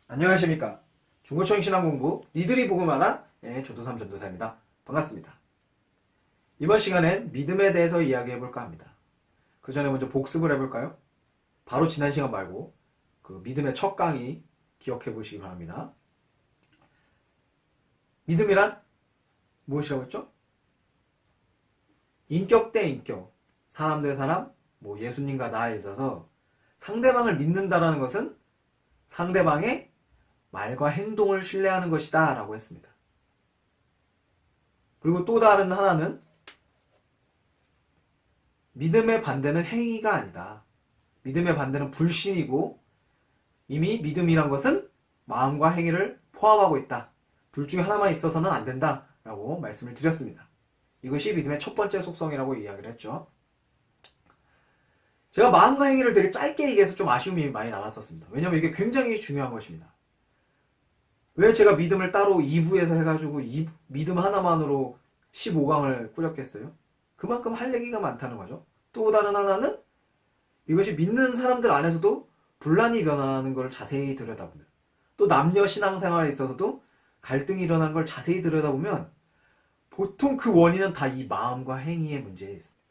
안녕하십니까. 중고청 신앙공부 니들이 복음하라의 조도삼 전도사입니다. 반갑습니다. 이번 시간엔 믿음에 대해서 이야기해볼까 합니다. 그 전에 먼저 복습을 해볼까요? 바로 지난 시간 말고 그 믿음의 첫 강의 기억해보시기 바랍니다. 믿음이란 무엇이라고 했죠? 인격 대 인격, 사람 대 사람, 예수님과 나에 있어서 상대방을 믿는다라는 것은 상대방의 말과 행동을 신뢰하는 것이다 라고 했습니다. 그리고 또 다른 하나는 믿음의 반대는 행위가 아니다. 믿음의 반대는 불신이고 이미 믿음이란 것은 마음과 행위를 포함하고 있다. 둘 중에 하나만 있어서는 안 된다 라고 말씀을 드렸습니다. 이것이 믿음의 첫 번째 속성이라고 이야기를 했죠. 제가 마음과 행위를 되게 짧게 얘기해서 좀 아쉬움이 많이 남았었습니다. 왜냐하면 이게 굉장히 중요한 것입니다. 왜 제가 믿음을 따로 2부에서 해가지고 믿음 하나만으로 15강을 꾸렸겠어요? 그만큼 할 얘기가 많다는 거죠. 또 다른 하나는 이것이 믿는 사람들 안에서도 분란이 일어나는 걸 자세히 들여다보면, 또 남녀 신앙생활에 있어서도 갈등이 일어나는 걸 자세히 들여다보면 보통 그 원인은 다 이 마음과 행위의 문제에 있습니다.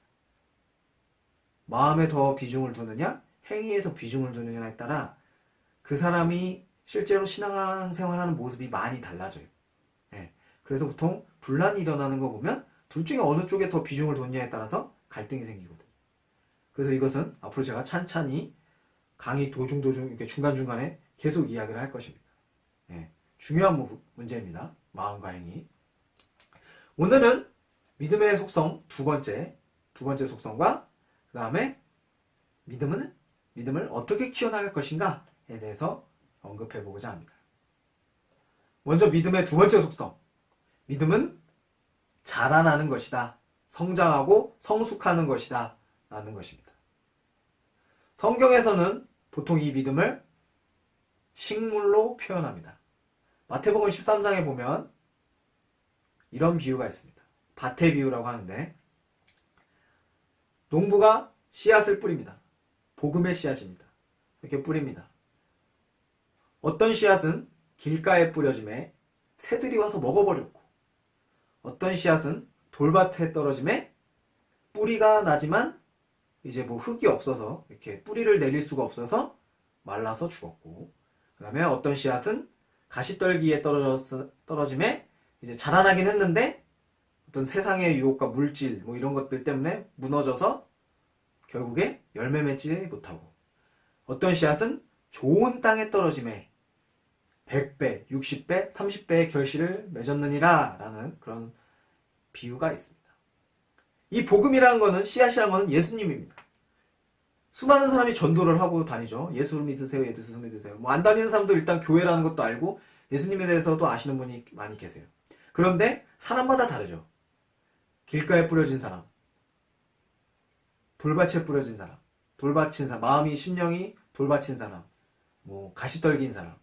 마음에 더 비중을 두느냐, 행위에 더 비중을 두느냐에 따라 그 사람이 실제로 신앙생활하는 모습이 많이 달라져요. 그래서 보통 분란이 일어나는 거 보면 둘 중에 어느 쪽에 더 비중을 뒀냐에 따라서 갈등이 생기거든요. 그래서 이것은 앞으로 제가 찬찬히 강의 도중 이렇게 중간중간에 계속 이야기를 할 것입니다. 중요한 문제입니다. 마음과 행위. 오늘은 믿음의 속성 두 번째 속성과 그 다음에 믿음을 어떻게 키워나갈 것인가에 대해서 언급해보고자 합니다. 먼저 믿음의 두 번째 속성. 믿음은 자라나는 것이다. 성장하고 성숙하는 것이다. 라는 것입니다. 성경에서는 보통 이 믿음을 식물로 표현합니다. 마태복음 13장에 보면 이런 비유가 있습니다. 밭의 비유라고 하는데 농부가 씨앗을 뿌립니다. 복음의 씨앗입니다. 이렇게 뿌립니다. 어떤 씨앗은 길가에 뿌려짐에 새들이 와서 먹어버렸고, 어떤 씨앗은 돌밭에 떨어짐에 뿌리가 나지만 이제 흙이 없어서 이렇게 뿌리를 내릴 수가 없어서 말라서 죽었고, 그 다음에 어떤 씨앗은 가시떨기에 떨어짐에 이제 자라나긴 했는데 어떤 세상의 유혹과 물질 이런 것들 때문에 무너져서 결국에 열매 맺지 못하고, 어떤 씨앗은 좋은 땅에 떨어짐에 100배, 60배, 30배의 결실을 맺었느니라 라는 그런 비유가 있습니다. 이 복음이라는 거는, 씨앗이라는 거는 예수님입니다. 수많은 사람이 전도를 하고 다니죠. 예수를 믿으세요, 예수를 믿으세요. 안 다니는 사람도 일단 교회라는 것도 알고 예수님에 대해서도 아시는 분이 많이 계세요. 그런데 사람마다 다르죠. 길가에 뿌려진 사람, 돌밭에 뿌려진 사람, 돌밭인 사람, 마음이 심령이 돌밭인 사람, 가시떨기인 사람,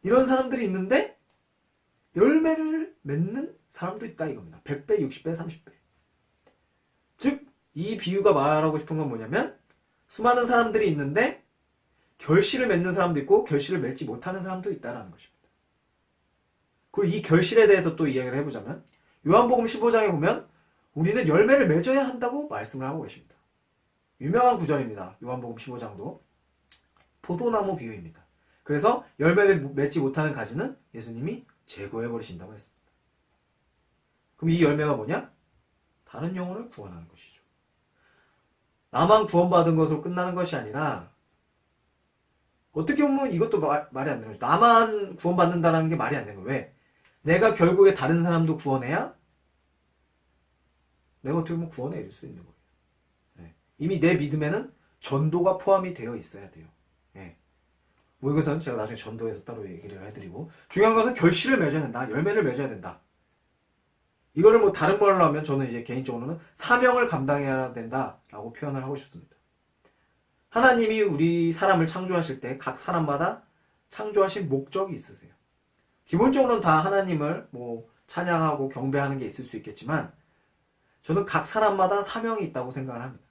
이런 사람들이 있는데 열매를 맺는 사람도 있다 이겁니다. 100배, 60배, 30배. 즉 이 비유가 말하고 싶은 건 뭐냐면, 수많은 사람들이 있는데 결실을 맺는 사람도 있고 결실을 맺지 못하는 사람도 있다는 것입니다. 그리고 이 결실에 대해서 또 이야기를 해보자면, 요한복음 15장에 보면 우리는 열매를 맺어야 한다고 말씀을 하고 계십니다. 유명한 구절입니다. 요한복음 15장도 포도나무 비유입니다. 그래서 열매를 맺지 못하는 가지는 예수님이 제거해버리신다고 했습니다. 그럼 이 열매가 뭐냐? 다른 영혼을 구원하는 것이죠. 나만 구원받은 것으로 끝나는 것이 아니라, 어떻게 보면 이것도 말이 안 되는 거죠. 나만 구원받는다는 게 말이 안 되는 거예요. 왜? 내가 결국에 다른 사람도 구원해야 내가 어떻게 보면 구원에 이를 수 있는 거예요. 이미 내 믿음에는 전도가 포함이 되어 있어야 돼요. 이것은 제가 나중에 전도에서 따로 얘기를 해드리고, 중요한 것은 결실을 맺어야 된다. 열매를 맺어야 된다. 이거를 다른 말로 하면 저는 이제 개인적으로는 사명을 감당해야 된다라고 표현을 하고 싶습니다. 하나님이 우리 사람을 창조하실 때 각 사람마다 창조하신 목적이 있으세요. 기본적으로는 다 하나님을 찬양하고 경배하는 게 있을 수 있겠지만, 저는 각 사람마다 사명이 있다고 생각을 합니다.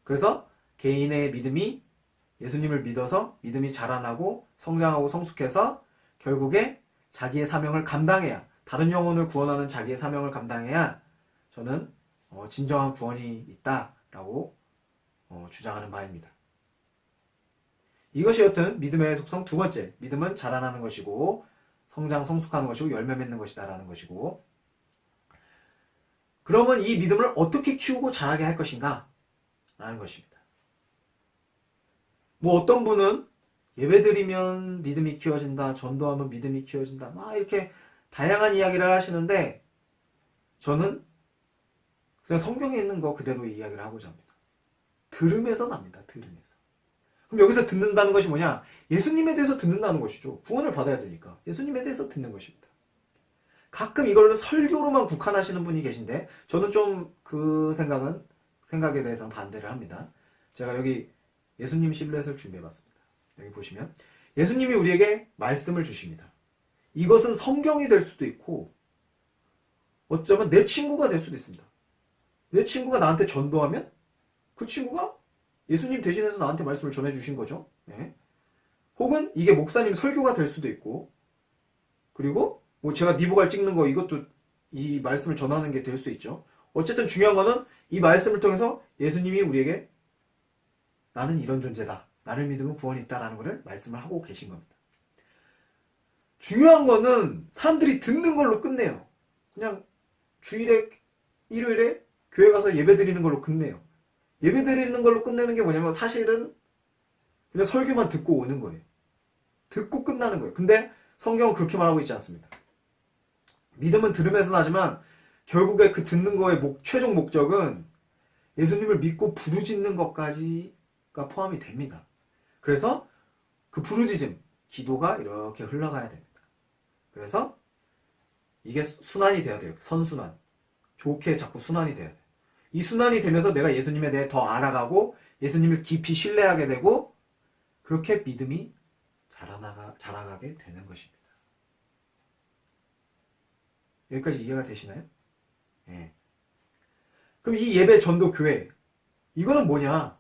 그래서 개인의 믿음이 예수님을 믿어서 믿음이 자라나고 성장하고 성숙해서 결국에 자기의 사명을 감당해야, 다른 영혼을 구원하는 자기의 사명을 감당해야 저는 진정한 구원이 있다라고 주장하는 바입니다. 이것이 여튼 믿음의 속성 두 번째, 믿음은 자라나는 것이고 성장, 성숙하는 것이고 열매 맺는 것이다라는 것이고, 그러면 이 믿음을 어떻게 키우고 자라게 할 것인가? 라는 것입니다. 뭐 어떤 분은 예배드리면 믿음이 키워진다, 전도하면 믿음이 키워진다, 막 이렇게 다양한 이야기를 하시는데 저는 그냥 성경에 있는 거 그대로 이야기를 하고자 합니다. 들음에서 납니다. 들음에서. 그럼 여기서 듣는다는 것이 뭐냐? 예수님에 대해서 듣는다는 것이죠. 구원을 받아야 되니까 예수님에 대해서 듣는 것입니다. 가끔 이걸 설교로만 국한하시는 분이 계신데 저는 좀 그 생각에 대해서는 반대를 합니다. 제가 여기 예수님 실루엣을 준비해봤습니다. 여기 보시면 예수님이 우리에게 말씀을 주십니다. 이것은 성경이 될 수도 있고 어쩌면 내 친구가 될 수도 있습니다. 내 친구가 나한테 전도하면 그 친구가 예수님 대신해서 나한테 말씀을 전해주신 거죠. 네. 혹은 이게 목사님 설교가 될 수도 있고, 그리고 뭐 제가 니보갈 찍는 거 이것도 이 말씀을 전하는 게 될 수 있죠. 어쨌든 중요한 거는 이 말씀을 통해서 예수님이 우리에게 나는 이런 존재다, 나를 믿으면 구원이 있다라는 것을 말씀을 하고 계신 겁니다. 중요한 거는 사람들이 듣는 걸로 끝내요. 그냥 주일에, 일요일에 교회 가서 예배 드리는 걸로 끝내요. 예배 드리는 걸로 끝내는 게 뭐냐면 사실은 그냥 설교만 듣고 오는 거예요. 듣고 끝나는 거예요. 근데 성경은 그렇게 말하고 있지 않습니다. 믿음은 들음에서 나지만 결국에 그 듣는 거의 최종 목적은 예수님을 믿고 부르짖는 것까지가 포함이 됩니다. 그래서 그 부르짖음, 기도가 이렇게 흘러가야 됩니다. 그래서 이게 순환이 돼야 돼요. 선순환. 좋게 자꾸 순환이 돼야 돼요. 이 순환이 되면서 내가 예수님에 대해 더 알아가고 예수님을 깊이 신뢰하게 되고 그렇게 믿음이 자라가게 되는 것입니다. 여기까지 이해가 되시나요? 예. 그럼 이 예배 전도 교회, 이거는 뭐냐?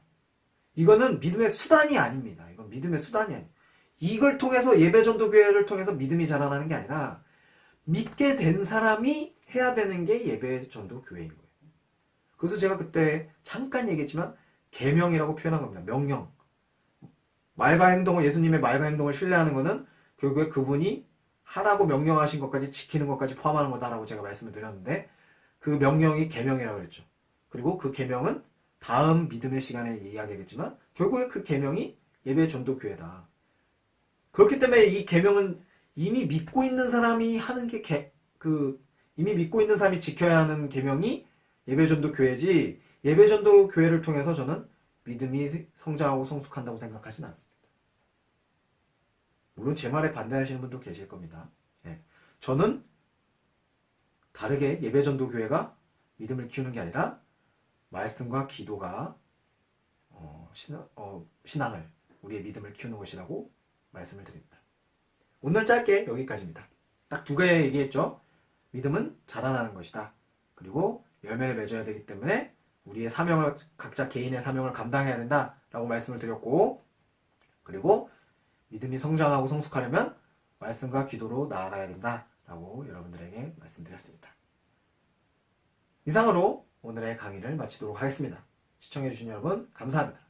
이거는 믿음의 수단이 아닙니다. 이건 믿음의 수단이 아니에요. 이걸 통해서 예배 전도 교회를 통해서 믿음이 자라나는 게 아니라 믿게 된 사람이 해야 되는 게 예배 전도 교회인 거예요. 그래서 제가 그때 잠깐 얘기했지만 계명이라고 표현한 겁니다. 명령. 말과 행동을, 예수님의 말과 행동을 신뢰하는 것은 결국에 그분이 하라고 명령하신 것까지 지키는 것까지 포함하는 거다라고 제가 말씀을 드렸는데 그 명령이 계명이라고 그랬죠. 그리고 그 계명은 다음 믿음의 시간에 이야기하겠지만 결국에 그 계명이 예배 전도 교회다. 그렇기 때문에 이 계명은 이미 믿고 있는 사람이 하는 게 이미 믿고 있는 사람이 지켜야 하는 계명이 예배전도 교회지, 예배전도 교회를 통해서 저는 믿음이 성장하고 성숙한다고 생각하지는 않습니다. 물론 제 말에 반대하시는 분도 계실 겁니다. 예. 저는 다르게 예배전도 교회가 믿음을 키우는 게 아니라 말씀과 기도가 신앙을, 우리의 믿음을 키우는 것이라고 말씀을 드립니다. 오늘 짧게 여기까지입니다. 딱 두 개 얘기했죠. 믿음은 자라나는 것이다. 그리고 열매를 맺어야 되기 때문에 우리의 사명을, 각자 개인의 사명을 감당해야 된다라고 말씀을 드렸고, 그리고 믿음이 성장하고 성숙하려면 말씀과 기도로 나아가야 된다라고 여러분들에게 말씀드렸습니다. 이상으로 오늘의 강의를 마치도록 하겠습니다. 시청해주신 여러분 감사합니다.